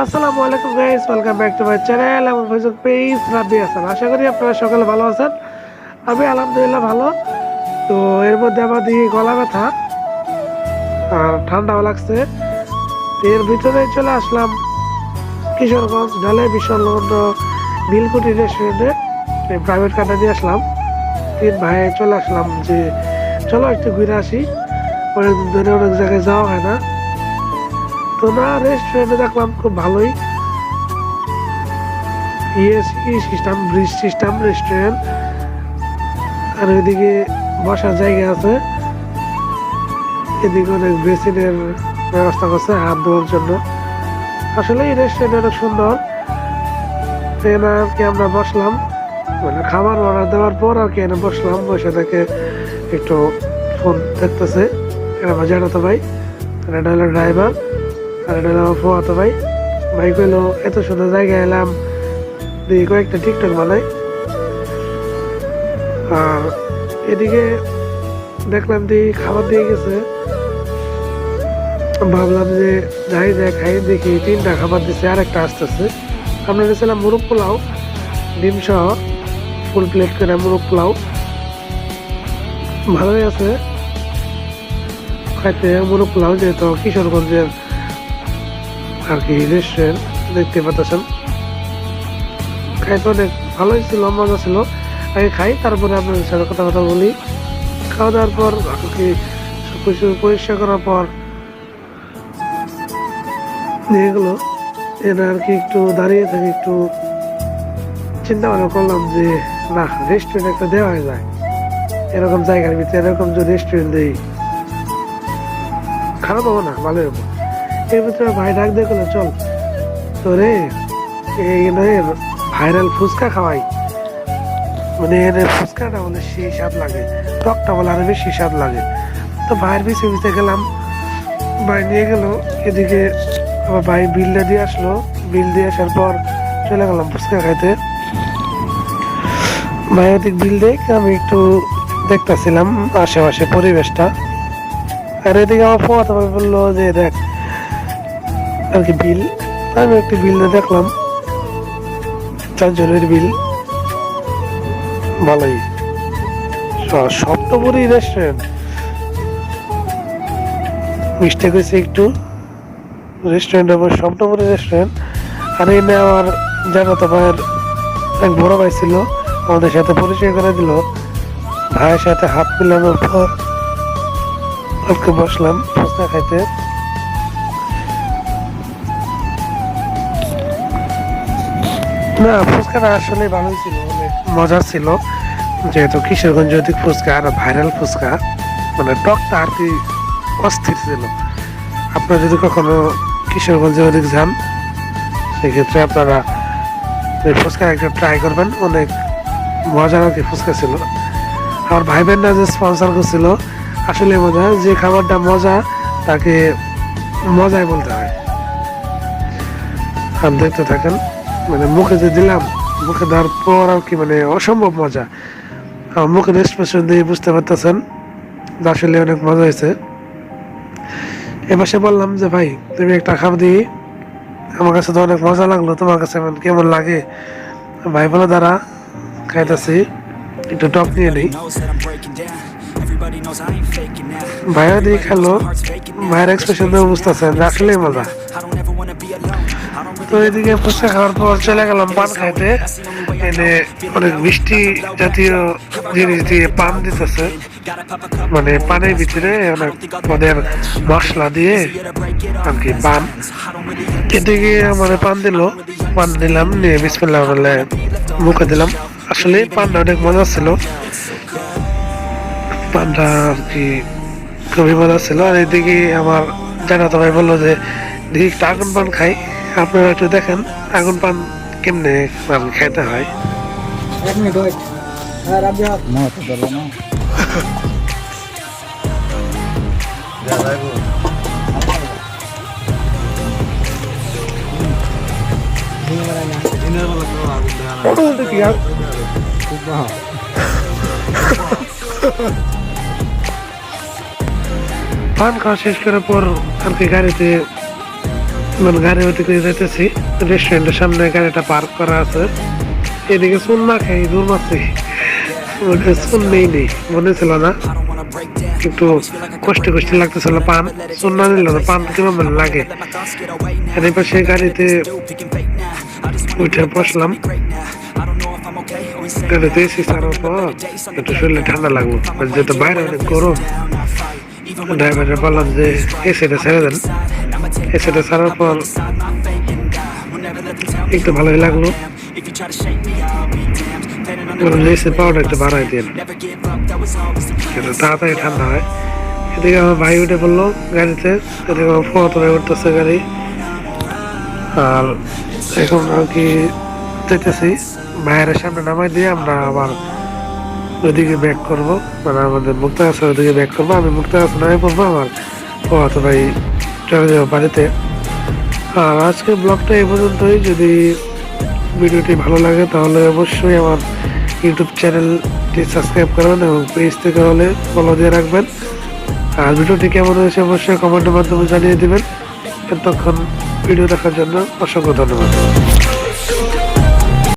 আসসালামু আলাইকুম guys, welcome back to my channel এবং ফেসবুক পেজ রাব্বি হাসান। আশা করি আপনারা সকালে ভালো আছেন। আমি আলহামদুলিল্লাহ ভালো। তো এর মধ্যে আমার দিকে গলা ব্যথা আর ঠান্ডাও লাগছে। এর ভিতরে চলে আসলাম কিশোরগঞ্জ ঢালাই বিশ্বলগ্ন নীলকুঠি রেস্টুরেন্টে। প্রাইভেট কারটা দিয়ে আসলাম, 3 ভাই চলে আসলাম যে চলো একটু ঘুরে আসি, অনেকদিন ধরে অনেক জায়গায় যাওয়া হয় না। তো না, রেস্টুরেন্টে দেখলাম খুব ভালোই সিস্টেম, ব্রিজ সিস্টেম রেস্টুরেন্ট। আর ওইদিকে বসার জায়গা আছে, এদিকে অনেক বেসিনের ব্যবস্থা করছে হাত ধোয়ার জন্য। আসলে এই রেস্টুরেন্ট অনেক সুন্দর। এখানে আর কি আমরা বসলাম, মানে খাবার অর্ডার দেওয়ার পর আর কি এনে বসলাম, বসে থেকে একটু ফোন দেখতেছে। এটা আমার জানাতো ভাই, আর এটা হলো ড্রাইভার, আর এটা হলো আমার ফোয়াতো ভাই। ভাই কইলো এত সুন্দর জায়গায় এলাম, দিয়ে কয়েকটা টিকটক বানাই। আর এদিকে দেখলাম যে খাবার দিয়ে গেছে, ভাবলাম যে যাই খাই, দেখি 3টা খাবার দিচ্ছে, আর একটা আসতেছে। আমরা গেছিলাম মুরগ পোলাও, ডিম সহ ফুল প্লেট করে মুরগ পোলাও, ভালোই আছে খাইতে। মুরগ পোলাও যেহেতু কিশোরগঞ্জের আর কি রেস্টুরেন্ট, দেখতে পাচ্ছেন, খাইতে অনেক ভালোই ছিল, মজা ছিল। আগে খাই, তারপরে আপনাদের সাথে কথা বলি। খাওয়া দাওয়ার পর আর কি সবকিছু পরিষ্কার করার পর এগুলো এটা আর কি একটু দাঁড়িয়ে থেকে একটু চিন্তা ভাবনা করলাম যে না, রেস্টুরেন্ট একটা দেওয়া যায় এরকম জায়গার ভিতরে। এরকম যদি রেস্টুরেন্ট দেই খারাপ হবো না, ভালোই হবো। এর ভিতরে ভাই ডাক দিয়ে গেলো চল তো রে এই ভাইরাল ফুচকা খাওয়াই। মানে এর ফুচকাটা বলে সেই স্বাদ লাগে, টকটা বলে আরো বেশি স্বাদ লাগে। তো ভাইয়ের পিছিয়ে পিছিয়ে গেলাম, ভাই নিয়ে গেল। এদিকে আবার ভাই বিলটা দিয়ে আসলো, বিল দিয়ে আসার পর চলে গেলাম ফুচকা খাইতে। ভাই ওদিক বিল দেখ, আমি একটু দেখতেছিলাম আশেপাশে পরিবেশটা। আর এদিকে আমার ফোয়াতো ভাই বললো যে দেখ আর কি বিল। আমি একটি বিল দিয়ে দেখলাম, 4 জনের বিল, ভালোই। সপ্তপুরি রেস্টুরেন্ট, মিস্টেক হয়েছে একটু, রেস্টুরেন্ট আমার সপ্তপুরি রেস্টুরেন্ট। আর এনে আমার জানাতো ভাইয়ের এক বড় ভাই ছিল, আমাদের সাথে পরিচয় করে দিল। ভাইয়ের সাথে হাত মিলানোর পর আজকে বসলাম ফুচকা খাইতে। না, ফুচকাটা আসলে ভালোই ছিল, অনেক মজা ছিল। যেহেতু কিশোরগঞ্জ অধিক ফুচকা আর ভাইরাল ফুচকা, মানে টকটা আর কি অস্থির ছিল। আপনারা যদি কখনো কিশোরগঞ্জে অধিক যান, সেক্ষেত্রে আপনারা এই ফুচকা একটা ট্রাই করবেন, অনেক মজার আর কি ফুচকা ছিল। আমার ভাই বোনরা যে স্পন্সর করছিল, আসলে মজা, যে খাবারটা মজা তাকে মজাই বলতে হয়। আর দেখতে থাকেন, মানে মুখে যে দিলাম, মুখে দেওয়ার পর আর কি মানে অসম্ভব মজা। আমার মুখের এক্সপ্রেশন দিয়ে বুঝতে পারতেছেন আসলে অনেক মজা হয়েছে। এবার সে বললাম যে ভাই তুমি একটা খাবার দিই, আমার কাছে তো অনেক মজা লাগলো, তোমার কাছে কেমন লাগে? ভাই বলে দাঁড়া খাইতেছি, একটু টক নিয়ে নিই। ভাইয়া দিয়ে খেলো, ভাইয়ের এক্সপ্রেশন দিয়ে বুঝতেছেন আসলেই মজা। তো এদিকে ফুচকা খাওয়ার পর চলে গেলাম পান খাইতে। এনে অনেক মিষ্টি জাতীয় জিনিস দিয়ে পান দিতেছে, মানে পানের ভিতরে অনেক পদের মশলা দিয়ে আর কি পান। এদিকে আমার পান দিল, পান দিলাম, নিয়ে বিসমিল্লাহ বলে মুখে দিলাম। আসলে পানটা অনেক মজা ছিল, পানটা আর কি খুবই মজা ছিল। আর এদিকে আমার জানাতো ভাই বললো যে দেখি একটা আগুন পান খাই, আপনারা একটু দেখেন আগুন পান কেমনে খাইতে হয়। পান খাওয়া শেষ করার পর আর কি গাড়িতে গাড়ি ওদিকে যেতেছি, রেস্টুরেন্টের সামনে গাড়িটা পার্ক করা আছে। এদিকে চুন না খাই দূর মাছি, চুন নেই মনে ছিল না, একটু কষ্ট লাগতেছিল। পান চুন না নিল না, পান কিভাবে লাগে। এরপর সেই গাড়িতে উঠে বসলাম। গাড়িতে এসি ছাড়ার পর একটু শরীরে ঠান্ডা লাগলো, যেহেতু বাইরে অনেক গরম। ড্রাইভারে বললাম যে এসিটা ছেড়ে দেন। এসিটা ছাড়ার পর একটু ভালোই লাগলো। এসি পাওয়াটা একটু বাড়াই দিন, তাড়াতাড়ি ঠান্ডা হয়। এদিকে আমার ভাই উঠে পড়লো গাড়িতে, এদিকে আমার ফোয়াতরে উঠতেছে গাড়ি। আর এখন আর কি যেতেছি, ভাইয়ের সামনে নামাই দিয়ে আমরা আবার ওইদিকে ব্যাক করবো, মানে আমাদের মুক্তাগাছার ওইদিকে ব্যাক করবো। আমি মুক্তাগাছা নামে পড়বো, আমার ফোয়াতো ভাই চলে যাবো বাড়িতে। আর আজকের ব্লগটা এই পর্যন্তই। যদি ভিডিওটি ভালো লাগে তাহলে অবশ্যই আমার ইউটিউব চ্যানেলটি সাবস্ক্রাইব করবেন এবং পেজ থেকে হলে ফলো দিয়ে রাখবেন। আর ভিডিওটি কেমন হয়েছে অবশ্যই কমেন্টের মাধ্যমে জানিয়ে দেবেন। এতক্ষণ ভিডিও দেখার জন্য অসংখ্য ধন্যবাদ।